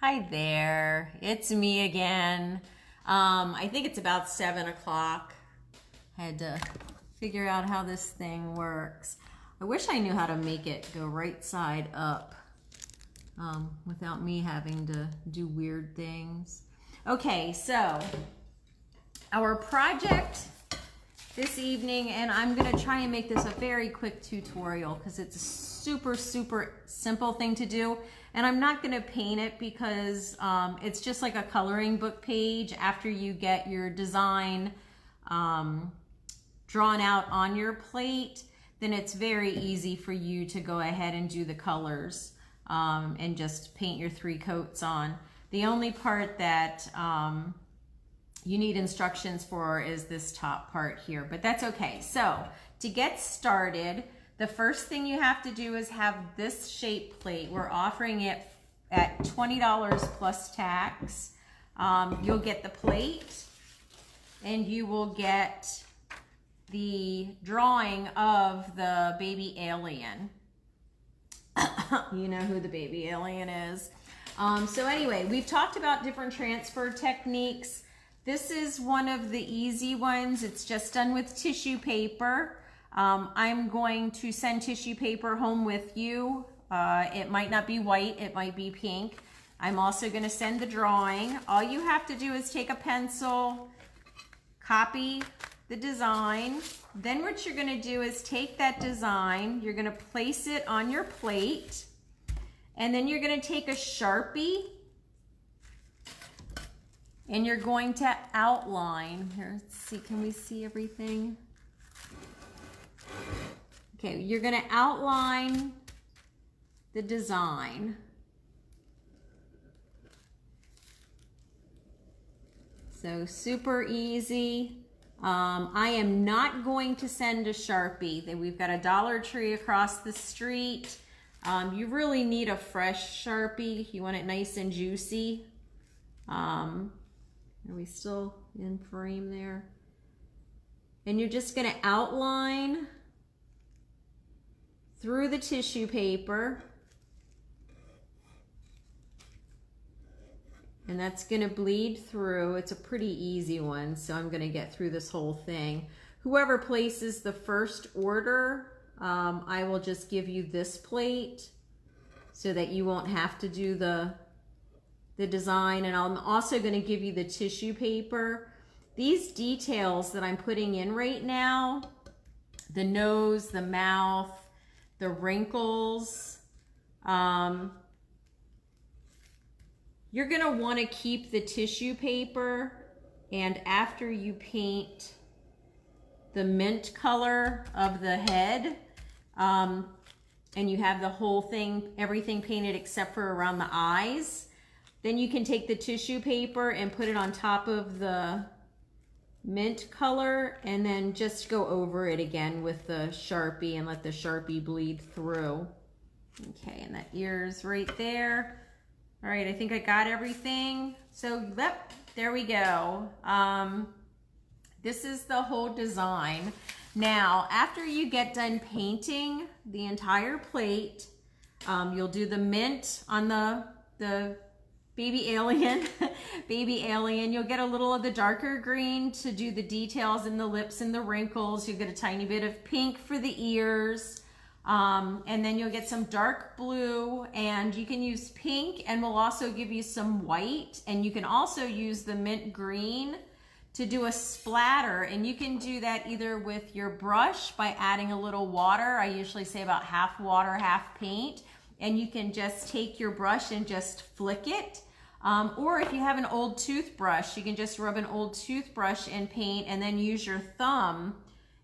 Hi there, it's me again. I think it's about 7 o'clock. I had to figure out how this thing works. I wish I knew how to make it go right side up without me having to do weird things. Okay, so our project this evening, and I'm gonna try and make this a very quick tutorial because it's a super simple thing to do, and I'm not gonna paint it because it's just like a coloring book page. After you get your design drawn out on your plate, then it's very easy for you to go ahead and do the colors and just paint your 3 coats on. The only part that you need instructions for is this top part here, but that's okay. So to get started, the first thing you have to do is have this shape plate. We're offering it at $20 plus tax. You'll get the plate and you will get the drawing of the baby alien. You know who the baby alien is. So anyway, we've talked about different transfer techniques. This is one of the easy ones. It's just done with tissue paper. I'm going to send tissue paper home with you. It might not be white, it might be pink. I'm also going to send the drawing. All you have to do is take a pencil, copy the design. Then what you're going to do is take that design, you're going to place it on your plate, and then you're going to take a Sharpie and you're going to outline. Here, let's see, can we see everything? Okay, you're going to outline the design. So super easy. I am not going to send a Sharpie. We've got a Dollar Tree across the street. You really need a fresh Sharpie. You want it nice and juicy. Are we still in frame there? And you're just going to outline through the tissue paper. And that's going to bleed through. It's a pretty easy one, so I'm going to get through this whole thing. Whoever places the first order, I will just give you this plate so that you won't have to do the design, and I'm also going to give you the tissue paper. These details that I'm putting in right now, the nose, the mouth, the wrinkles, you're going to want to keep the tissue paper, and after you paint the mint color of the head, and you have the whole thing, everything painted except for around the eyes, then you can take the tissue paper and put it on top of the mint color and then just go over it again with the Sharpie and let the Sharpie bleed through. Okay, and that ear's right there. All right, I think I got everything. So, yep, there we go. This is the whole design. Now, after you get done painting the entire plate, you'll do the mint on the baby alien. Baby alien. You'll get a little of the darker green to do the details in the lips and the wrinkles. You'll get a tiny bit of pink for the ears. And then you'll get some dark blue, and you can use pink, and we'll also give you some white, and you can also use the mint green to do a splatter, and you can do that either with your brush by adding a little water. I usually say about half water, half paint, and you can just take your brush and just flick it. Or if you have an old toothbrush, you can just rub an old toothbrush and paint, and then use your thumb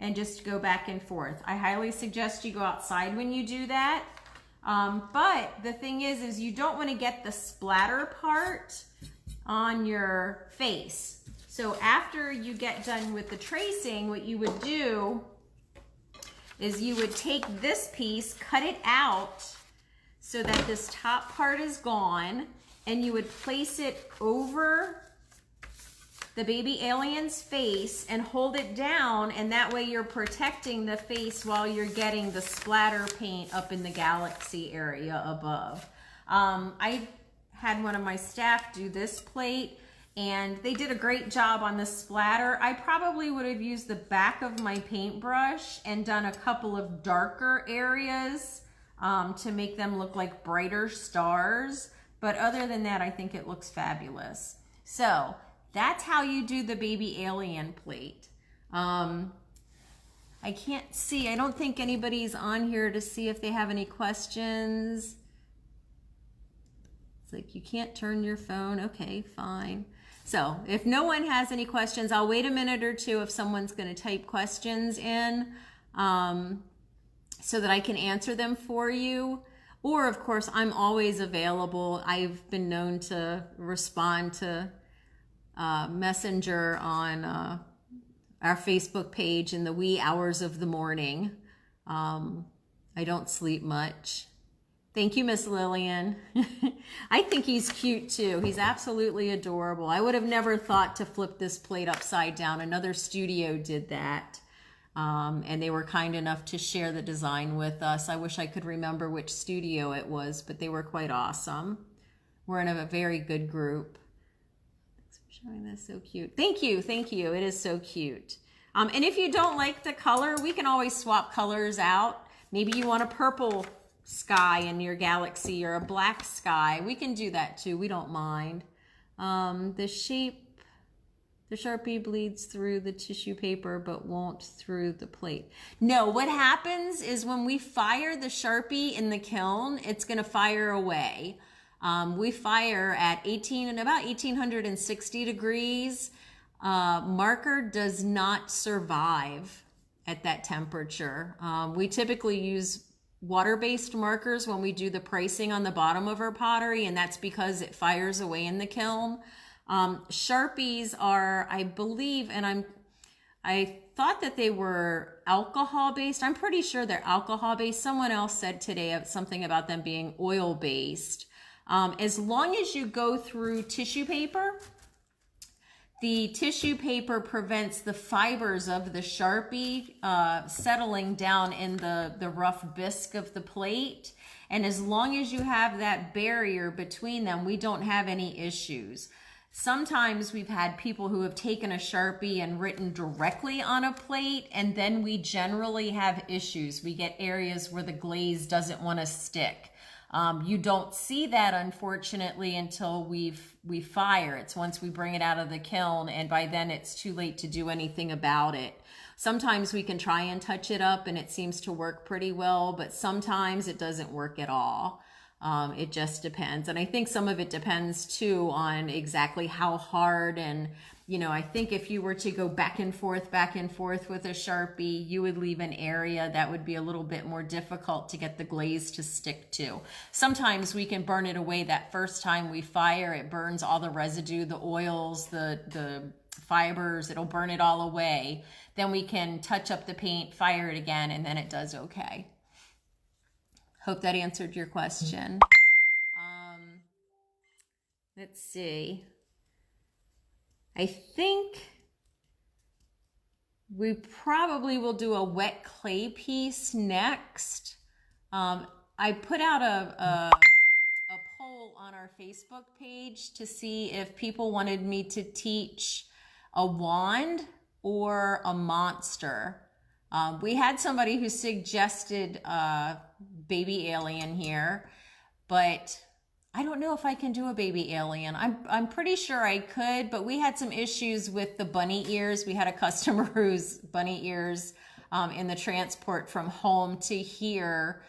and just go back and forth. I highly suggest you go outside when you do that. But the thing is you don't want to get the splatter part on your face. So after you get done with the tracing, what you would do is you would take this piece, cut it out so that this top part is gone, and you would place it over the baby alien's face and hold it down, and that way you're protecting the face while you're getting the splatter paint up in the galaxy area above. I had one of my staff do this plate, and they did a great job on the splatter. I probably would have used the back of my paintbrush and done a couple of darker areas to make them look like brighter stars. But other than that, I think it looks fabulous. So that's how you do the baby alien plate. I can't see, I don't think anybody's on here to see if they have any questions. It's like you can't turn your phone. Okay, fine. So if no one has any questions, I'll wait a minute or two if someone's going to type questions in so that I can answer them for you. Or of course, I'm always available. I've been known to respond to Messenger on our Facebook page in the wee hours of the morning. I don't sleep much. Thank you, Miss Lillian. I think he's cute too. He's absolutely adorable. I would have never thought to flip this plate upside down. Another studio did that. And they were kind enough to share the design with us. I wish I could remember which studio it was, but they were quite awesome. We're in a very good group. Thanks for showing this, so cute. Thank you, thank you. It is so cute. And if you don't like the color, we can always swap colors out. Maybe you want a purple sky in your galaxy or a black sky. We can do that too. We don't mind. The shape, the Sharpie bleeds through the tissue paper but won't through the plate. No, what happens is when we fire the Sharpie in the kiln, it's going to fire away. We fire at about 1860 degrees. Marker does not survive at that temperature. We typically use water-based markers when we do the pricing on the bottom of our pottery, and that's because it fires away in the kiln. Sharpies are, I believe, and I thought that they were alcohol-based. I'm pretty sure they're alcohol-based. Someone else said today something about them being oil-based. As long as you go through tissue paper, the tissue paper prevents the fibers of the Sharpie settling down in the rough bisque of the plate. And as long as you have that barrier between them, we don't have any issues. Sometimes we've had people who have taken a Sharpie and written directly on a plate, and then we generally have issues. We get areas where the glaze doesn't want to stick. You don't see that, unfortunately, until we fire. It's once we bring it out of the kiln, and by then it's too late to do anything about it. Sometimes we can try and touch it up and it seems to work pretty well, but sometimes it doesn't work at all. It just depends. And I think some of it depends too on exactly how hard, and I think if you were to go back and forth with a Sharpie, you would leave an area that would be a little bit more difficult to get the glaze to stick to. Sometimes we can burn it away that first time we fire. It burns all the residue, the oils, the fibers, it'll burn it all away. Then we can touch up the paint, fire it again, and then it does okay. Hope that answered your question. Let's see. I think we probably will do a wet clay piece next. I put out a poll on our Facebook page to see if people wanted me to teach a wand or a monster. We had somebody who suggested baby alien here, but I don't know if I can do a baby alien. I'm pretty sure I could, but we had some issues with the bunny ears. We had a customer whose bunny ears in the transport from home to here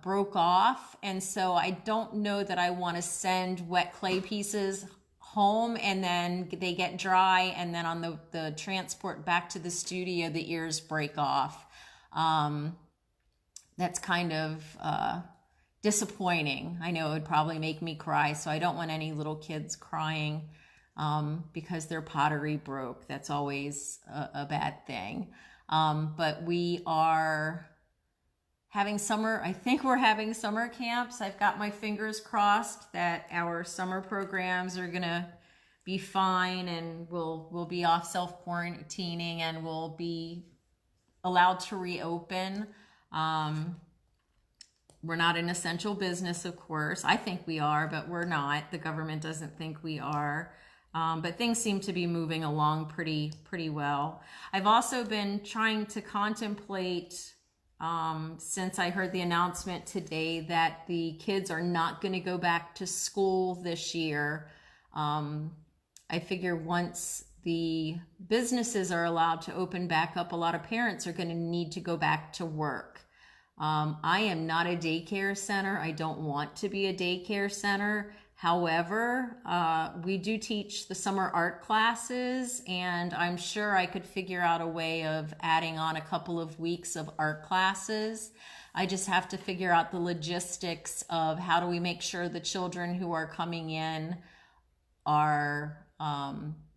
broke off. And so I don't know that I want to send wet clay pieces home and then they get dry, and then on the transport back to the studio, the ears break off. That's kind of disappointing. I know it would probably make me cry, so I don't want any little kids crying because their pottery broke. That's always a bad thing. But we are having I think we're having summer camps. I've got my fingers crossed that our summer programs are gonna be fine, and we'll be off self-quarantining and we'll be allowed to reopen. We're not an essential business, of course. I think we are, but we're not. The government doesn't think we are. But things seem to be moving along pretty well. I've also been trying to contemplate, since I heard the announcement today that the kids are not going to go back to school this year. I figure once the businesses are allowed to open back up, a lot of parents are going to need to go back to work. I am not a daycare center. I don't want to be a daycare center. However, we do teach the summer art classes, and I'm sure I could figure out a way of adding on a couple of weeks of art classes. I just have to figure out the logistics of how do we make sure the children who are coming in are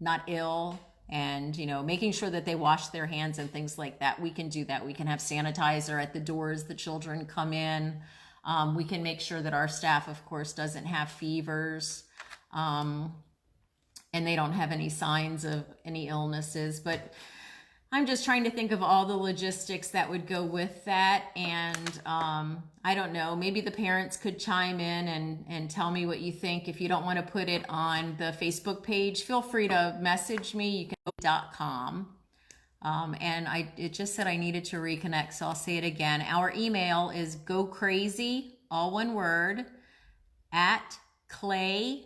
not ill, and making sure that they wash their hands and things like that. We can do that. We can have sanitizer at the doors the children come in. We can make sure that our staff, of course, doesn't have fevers, and they don't have any signs of any illnesses. But I'm just trying to think of all the logistics that would go with that. And I don't know, maybe the parents could chime in and tell me what you think. If you don't want to put it on the Facebook page, feel free to message me. You can go .com. And it just said I needed to reconnect, so I'll say it again. Our email is gocrazy, all one word, at clay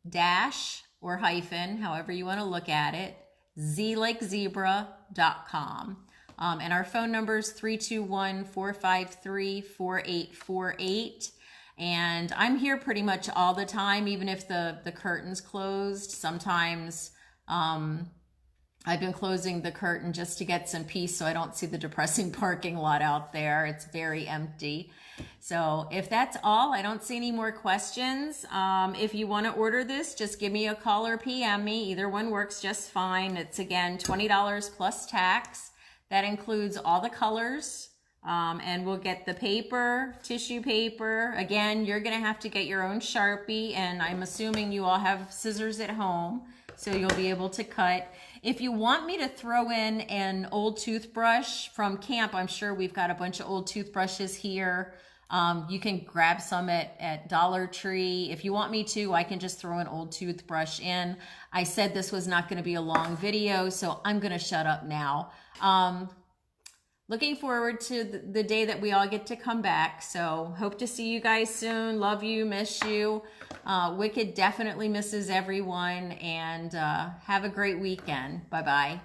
dash or hyphen, however you want to look at it, zlikezebra.com. And our phone number is 321-453-4848. And I'm here pretty much all the time, even if the curtain's closed. Sometimes I've been closing the curtain just to get some peace so I don't see the depressing parking lot out there. It's very empty. So if that's all, I don't see any more questions. If you want to order this, just give me a call or PM me. Either one works just fine. It's, again, $20 plus tax. That includes all the colors. And we'll get the paper, tissue paper. Again, you're going to have to get your own Sharpie, and I'm assuming you all have scissors at home, so you'll be able to cut. If you want me to throw in an old toothbrush from camp, I'm sure we've got a bunch of old toothbrushes here. You can grab some at Dollar Tree. If you want me to, I can just throw an old toothbrush in. I said this was not going to be a long video, so I'm going to shut up now. Looking forward to the day that we all get to come back. So hope to see you guys soon. Love you, miss you. Wicked definitely misses everyone, and have a great weekend. Bye-bye.